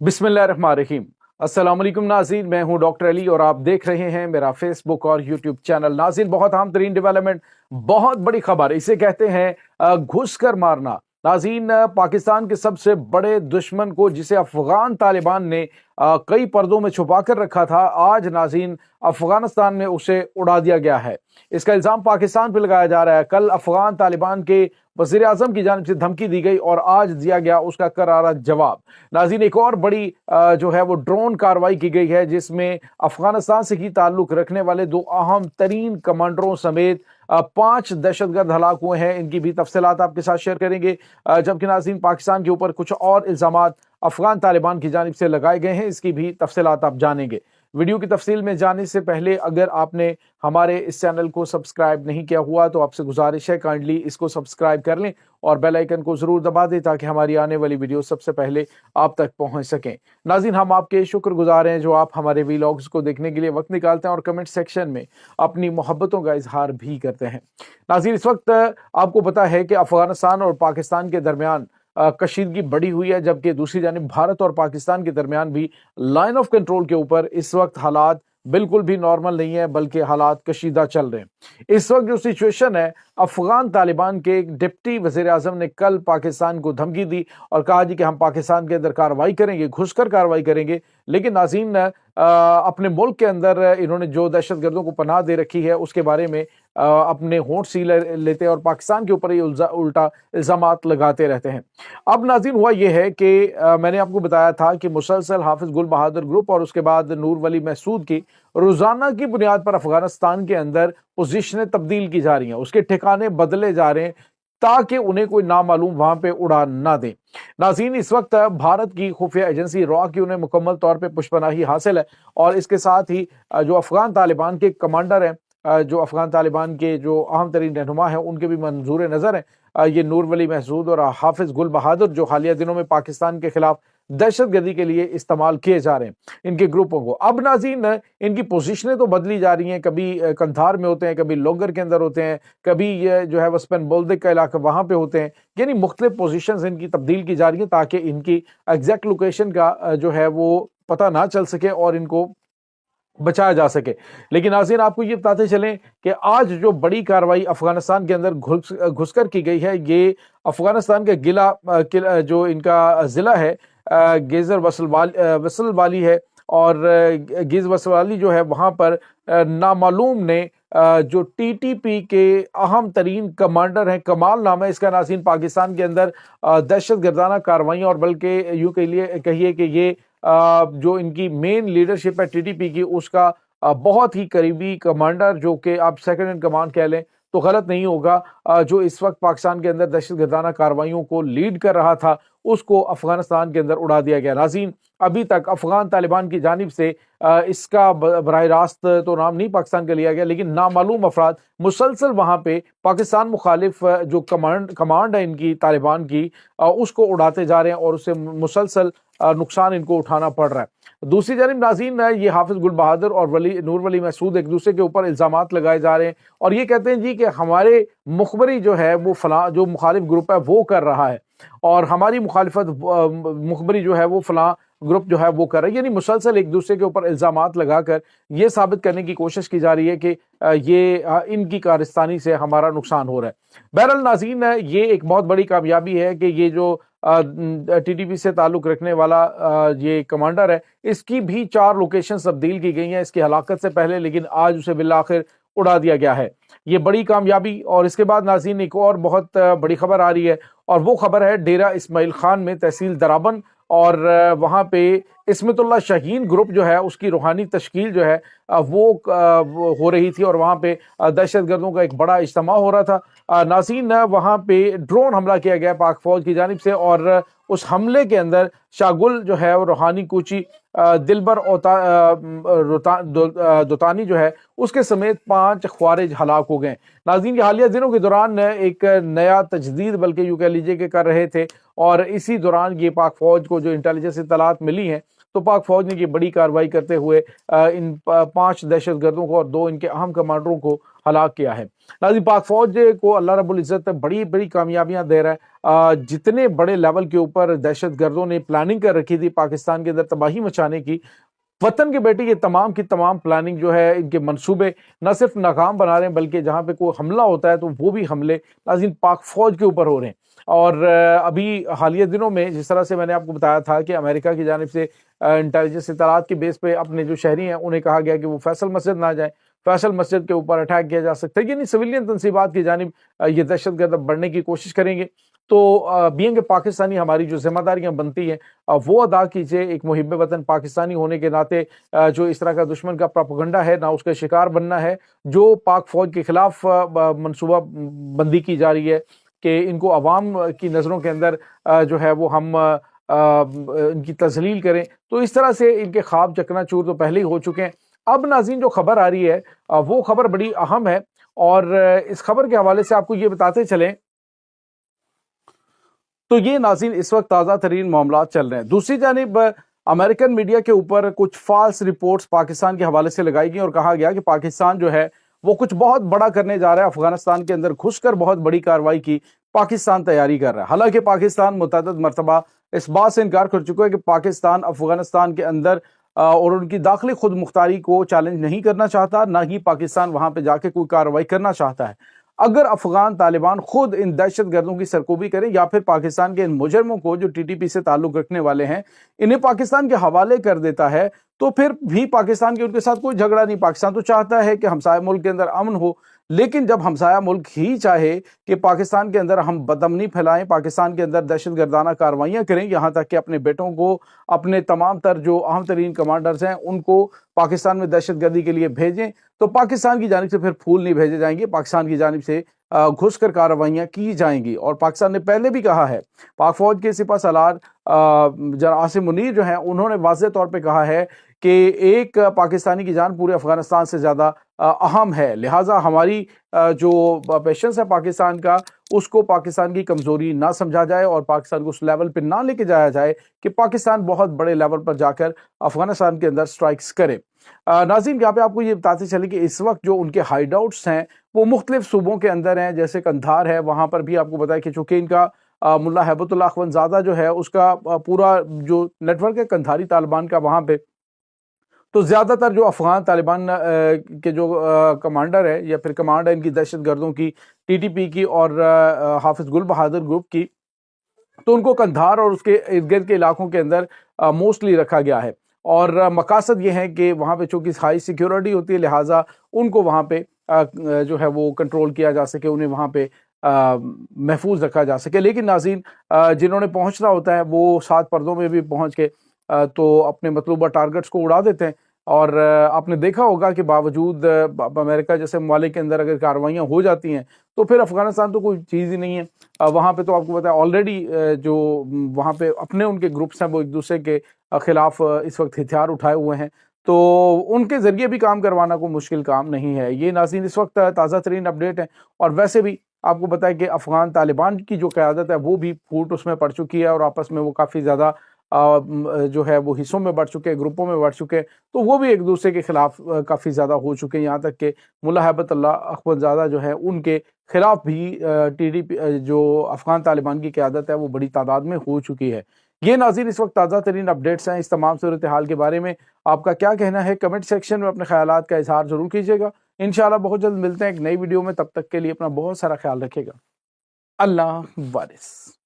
बिस्मिल्लाहिर्रहमानिर्रहीम। अस्सलाम वालेकुम नाज़रीन, मैं हूं डॉक्टर अली और आप देख रहे हैं मेरा फेसबुक और यूट्यूब चैनल। नाज़रीन, बहुत अहम तरीन डेवलपमेंट, बहुत बड़ी खबर, इसे कहते हैं घुस कर मारना। नाज़रीन, पाकिस्तान के सबसे बड़े दुश्मन को, जिसे अफगान तालिबान ने कई पर्दों में छुपा कर रखा था, आज नाज़रीन अफगानिस्तान में उसे उड़ा दिया गया है। इसका इल्ज़ाम पाकिस्तान पर लगाया जा रहा है। कल अफगान तालिबान के वज़ीर आज़म की जानिब से धमकी दी गई और आज दिया गया उसका करारा जवाब। नाज़रीन, एक और बड़ी जो है वो ड्रोन कार्रवाई की गई है, जिसमें अफगानिस्तान से ही ताल्लुक रखने वाले दो अहम तरीन कमांडरों समेत 5 दहशतगर्द हलाक हुए हैं। इनकी भी तफसीलात आपके साथ शेयर करेंगे। जबकि नाज़रीन, पाकिस्तान के ऊपर कुछ और इल्ज़ामात अफगान तालिबान की जानिब से लगाए गए हैं, इसकी भी तफसीलात आप जानेंगे। वीडियो की तफसील में जाने से पहले अगर आपने हमारे इस चैनल को सब्सक्राइब नहीं किया हुआ तो आपसे गुजारिश है, काइंडली इसको सब्सक्राइब कर लें और बेल आइकन को जरूर दबा दें ताकि हमारी आने वाली वीडियो सबसे पहले आप तक पहुंच सकें। नाज़रीन, हम आपके शुक्रगुजार हैं जो आप हमारे वीलॉग्स को देखने के लिए वक्त निकालते हैं और कमेंट सेक्शन में अपनी मोहब्बतों का इजहार भी करते हैं। नाज़रीन, इस वक्त आपको पता है कि अफगानिस्तान और पाकिस्तान के दरमियान कशीदगी बढ़ी हुई है, जबकि दूसरी जानिब भारत और पाकिस्तान के दरमियान भी लाइन ऑफ कंट्रोल के ऊपर इस वक्त हालात बिल्कुल भी नॉर्मल नहीं है, बल्कि हालात कशीदा चल रहे हैं। इस वक्त जो सिचुएशन है, अफगान तालिबान के एक डिप्टी वजीर आजम ने कल पाकिस्तान को धमकी दी और कहा जी कि हम पाकिस्तान के अंदर कार्रवाई करेंगे, घुसकर कार्रवाई करेंगे। लेकिन नाज़रीन, अपने मुल्क के अंदर इन्होंने जो दहशतगर्दों को पनाह दे रखी है उसके बारे में अपने होंठ सी लेते हैं और पाकिस्तान के ऊपर ये उल्टा इल्ज़ामात लगाते रहते हैं। अब नाज़रीन, हुआ ये है कि मैंने आपको बताया था कि मुसलसल हाफिज गुल बहादुर ग्रुप और उसके बाद नूर वली महसूद की रोजाना की बुनियाद पर अफगानिस्तान के अंदर पोजीशनें तब्दील की जा रही हैं, उसके ठिकाने बदले जा रहे हैं ताकि उन्हें कोई नामालूम वहां पे उड़ा ना दे। नाज़रीन, इस वक्त भारत की खुफिया एजेंसी रॉ की उन्हें मुकम्मल तौर पे पुष्पनाही हासिल है और इसके साथ ही जो अफगान तालिबान के कमांडर हैं, जो अफगान तालिबान के जो अहम तरीन रहनुमा हैं, उनके भी मंजूर नज़र हैं ये नूर वली महसूद और हाफिज गुल बहादुर, जो हालिया दिनों में पाकिस्तान के खिलाफ दहशतगर्दी के लिए इस्तेमाल किए जा रहे हैं इनके ग्रुपों को। अब नाज़रीन, इनकी पोजीशनें तो बदली जा रही हैं, कभी कंधार में होते हैं, कभी लोगर के अंदर होते हैं, कभी ये जो है वस्पन बोल्दिक का इलाका वहां पे होते हैं, यानी मुख्तलिफ पोजीशंस इनकी तब्दील की जा रही है ताकि इनकी एग्जैक्ट लोकेशन का जो है वो पता ना चल सके और इनको बचाया जा सके। लेकिन नाज़रीन, आपको ये बताते चलें कि आज जो बड़ी कार्रवाई अफगानिस्तान के अंदर घुसकर की गई है, ये अफगानिस्तान का जो इनका ज़िला है गेज़र वसल वाली है और गेज़ वसल वाली जो है वहाँ पर नामालूम ने जो टीटीपी के अहम तरीन कमांडर हैं, कमाल नाम है इसका, नाज़रीन पाकिस्तान के अंदर दहशत गर्दाना कार्रवाइयाँ और बल्कि यूँ कहिए कि ये जो इनकी मेन लीडरशिप है टीटीपी की, उसका बहुत ही करीबी कमांडर, जो कि आप सेकंड इन कमांड कह लें तो गलत नहीं होगा, जो इस वक्त पाकिस्तान के अंदर दहशतगर्दाना कार्रवाइयों को लीड कर रहा था, उसको अफगानिस्तान के अंदर उड़ा दिया गया। नाज़रीन, अभी तक अफगान तालिबान की जानिब से इसका बराह रास्त तो नाम नहीं पाकिस्तान का लिया गया, लेकिन नामालूम अफराद मुसलसल वहां पे पाकिस्तान मुखालिफ जो कमांड है इनकी तालिबान की, उसको उड़ाते जा रहे हैं और उससे मुसलसल नुकसान इनको उठाना पड़ रहा है। दूसरी जानिब नाज़रीन, ये हाफिज गुल बहादुर और नूर वली महसूद एक दूसरे के ऊपर इल्ज़ामात लगाए जा रहे हैं और ये कहते हैं जी कि हमारे मुखबरी जो है वो फलां जो मुखालिफ ग्रुप है वो कर रहा है और हमारी मुखालिफत मुखबरी जो है वो फलां ग्रुप जो है वो कर रहा है। यानी मुसलसल एक दूसरे के ऊपर इल्ज़ामात लगाकर ये साबित करने की कोशिश की जा रही है कि ये इनकी कारस्तानी से हमारा नुकसान हो रहा है। बहरहाल नाज़रीन, ये एक बहुत बड़ी कामयाबी है कि ये जो टीटीपी से ताल्लुक रखने वाला ये कमांडर है, इसकी भी 4 लोकेशन तब्दील की गई हैं इसकी हलाकत से पहले, लेकिन आज उसे बिलाखिर उड़ा दिया गया है। ये बड़ी कामयाबी। और इसके बाद नाज़रीन, एक और बहुत बड़ी खबर आ रही है और वो खबर है डेरा इस्माइल खान में तहसील दराबन और वहाँ पे इस्मतुल्लाह शाहीन ग्रुप जो है उसकी रूहानी तश्कील जो है वो हो रही थी और वहाँ पे दहशतगर्दों का एक बड़ा इज्तिमा हो रहा था। नाज़रीन, वहाँ पे ड्रोन हमला किया गया पाक फौज की जानिब से और उस हमले के अंदर शागुल जो है वो रूहानी कोची दिलबर दोतानी जो है उसके समेत 5 ख्वारिज हलाक हो गए। नाज़रीन, ये हालिया दिनों के दौरान एक नया तजदीद बल्कि यूँ कह लीजिए कि कर रहे थे और इसी दौरान ये पाक फौज को जो इंटेलिजेंस इत्तलात मिली हैं तो पाक फौज ने ये बड़ी कार्रवाई करते हुए इन 5 दहशतगर्दों को और 2 इनके अहम कमांडरों को ہلاک کیا ہے۔ ناظرین، پاک فوج کو اللہ رب العزت بڑی بڑی کامیابیاں دے رہا ہے۔ جتنے بڑے لیول کے اوپر دہشت گردوں نے پلاننگ کر رکھی تھی پاکستان کے اندر تباہی مچانے کی، وطن کے بیٹے یہ تمام کی تمام پلاننگ جو ہے، ان کے منصوبے نہ صرف ناکام بنا رہے ہیں بلکہ جہاں پہ کوئی حملہ ہوتا ہے تو وہ بھی حملے ناظرین پاک فوج کے اوپر ہو رہے ہیں۔ اور ابھی حالیہ دنوں میں جس طرح سے میں نے آپ کو بتایا تھا کہ امریکہ کی جانب سے انٹیلیجنس اطلاعات کے بیس پہ اپنے جو شہری ہیں انہیں کہا گیا کہ وہ فیصل مسجد نہ جائیں، فیصل مسجد کے اوپر اٹیک کیا جا سکتا ہے، یعنی سویلین تنصیبات کی جانب یہ دہشت گرد بڑھنے کی کوشش کریں گے۔ تو بینگ پاکستانی ہماری جو ذمہ داریاں بنتی ہیں وہ ادا کیجیے، ایک محب وطن پاکستانی ہونے کے ناطے جو اس طرح کا دشمن کا پروپیگنڈا ہے نہ اس کا شکار بننا ہے، جو پاک فوج کے خلاف منصوبہ بندی کی جا رہی ہے کہ ان کو عوام کی نظروں کے اندر جو ہے وہ ہم ان کی تذلیل کریں، تو اس طرح سے ان کے خواب چکنا چور تو پہلے ہی ہو چکے ہیں۔ اب ناظرین جو خبر آ رہی ہے وہ خبر بڑی اہم ہے، اور اس خبر کے حوالے سے آپ کو یہ بتاتے چلیں تو یہ ناظرین اس وقت تازہ ترین معاملات چل رہے ہیں۔ دوسری جانب امریکن میڈیا کے اوپر کچھ فالس رپورٹس پاکستان کے حوالے سے لگائی گئی اور کہا گیا کہ پاکستان جو ہے وہ کچھ بہت بڑا کرنے جا رہا ہے، افغانستان کے اندر گھس کر بہت بڑی کارروائی کی پاکستان تیاری کر رہا ہے۔ حالانکہ پاکستان متعدد مرتبہ اس بات سے انکار کر چکا ہے کہ پاکستان افغانستان کے اندر اور ان کی داخلی خود مختاری کو چیلنج نہیں کرنا چاہتا، نہ ہی پاکستان وہاں پہ جا کے کوئی کارروائی کرنا چاہتا ہے۔ اگر افغان طالبان خود ان دہشت گردوں کی سرکوبی کریں یا پھر پاکستان کے ان مجرموں کو جو ٹی ٹی پی سے تعلق رکھنے والے ہیں انہیں پاکستان کے حوالے کر دیتا ہے، تو پھر بھی پاکستان کے ان کے ساتھ کوئی جھگڑا نہیں۔ پاکستان تو چاہتا ہے کہ ہمسایہ ملک کے اندر امن ہو، لیکن جب ہمسایہ ملک ہی چاہے کہ پاکستان کے اندر ہم بدامنی پھیلائیں، پاکستان کے اندر دہشت گردانہ کارروائیاں کریں، یہاں تک کہ اپنے بیٹوں کو، اپنے تمام تر جو اہم ترین کمانڈرز ہیں ان کو پاکستان میں دہشت گردی کے لیے بھیجیں، تو پاکستان کی جانب سے پھر پھول نہیں بھیجے جائیں گے، پاکستان کی جانب سے گھس کر کارروائیاں کی جائیں گی۔ اور پاکستان نے پہلے بھی کہا ہے، پاک فوج کے سپہ سالار جنرل عاصم منیر جو ہیں انہوں نے واضح طور پہ کہا ہے کہ ایک پاکستانی کی جان پورے افغانستان سے زیادہ اہم ہے، لہٰذا ہماری جو پیشنس ہے پاکستان کا اس کو پاکستان کی کمزوری نہ سمجھا جائے اور پاکستان کو اس لیول پہ نہ لے کے جایا جائے کہ پاکستان بہت بڑے لیول پر جا کر افغانستان کے اندر سٹرائکس کرے۔ ناظرین، یہاں پہ آپ کو یہ بتاتے چلیں کہ اس وقت جو ان کے ہائیڈ آؤٹس ہیں وہ مختلف صوبوں کے اندر ہیں، جیسے قندھار ہے، وہاں پر بھی آپ کو بتایا کہ چونکہ ان کا ملا ہیبت اللہ اخونزادہ جو ہے اس کا پورا جو نیٹ ورک ہے قندھاری طالبان کا وہاں پہ، تو زیادہ تر جو افغان طالبان کے جو کمانڈر ہے یا پھر کمانڈ ہے ان کی دہشت گردوں کی، ٹی ٹی پی کی اور حافظ گل بہادر گروپ کی، تو ان کو قندھار اور اس کے ارد گرد کے علاقوں کے اندر موسٹلی رکھا گیا ہے، اور مقاصد یہ ہے کہ وہاں پہ چونکہ ہائی سیکیورٹی ہوتی ہے لہٰذا ان کو وہاں پہ جو ہے وہ کنٹرول کیا جا سکے، انہیں وہاں پہ محفوظ رکھا جا سکے۔ لیکن ناظرین، جنہوں نے پہنچنا ہوتا ہے وہ سات پردوں میں بھی پہنچ کے تو اپنے مطلوبہ ٹارگٹس کو اڑا دیتے ہیں، اور آپ نے دیکھا ہوگا کہ باوجود امریکہ جیسے ممالک کے اندر اگر کارروائیاں ہو جاتی ہیں تو پھر افغانستان تو کوئی چیز ہی نہیں ہے۔ وہاں پہ تو آپ کو پتا ہے آلریڈی جو وہاں پہ اپنے ان کے گروپس ہیں وہ ایک دوسرے کے خلاف اس وقت ہتھیار اٹھائے ہوئے ہیں، تو ان کے ذریعے بھی کام کروانا کوئی مشکل کام نہیں ہے۔ یہ ناظرین اس وقت تازہ ترین اپڈیٹ ہے، اور ویسے بھی آپ کو بتائیں کہ افغان طالبان کی جو قیادت ہے وہ بھی پھوٹ اس میں پڑ چکی ہے، اور آپس میں وہ کافی زیادہ جو ہے وہ حصوں میں بڑھ چکے، گروپوں میں بڑھ چکے، تو وہ بھی ایک دوسرے کے خلاف کافی زیادہ ہو چکے ہیں، یہاں تک کہ ملا ہیبت اللہ اخونزادہ جو ہے ان کے خلاف بھی ٹی ڈی پی جو افغان طالبان کی قیادت ہے وہ بڑی تعداد میں ہو چکی ہے۔ یہ ناظرین اس وقت تازہ ترین اپڈیٹس ہیں۔ اس تمام صورتحال کے بارے میں آپ کا کیا کہنا ہے؟ کمنٹ سیکشن میں اپنے خیالات کا اظہار ضرور کیجیے گا۔ انشاءاللہ بہت جلد ملتے ہیں ایک نئی ویڈیو میں، تب تک کے لیے اپنا بہت سارا خیال رکھیے گا۔ اللہ وارث۔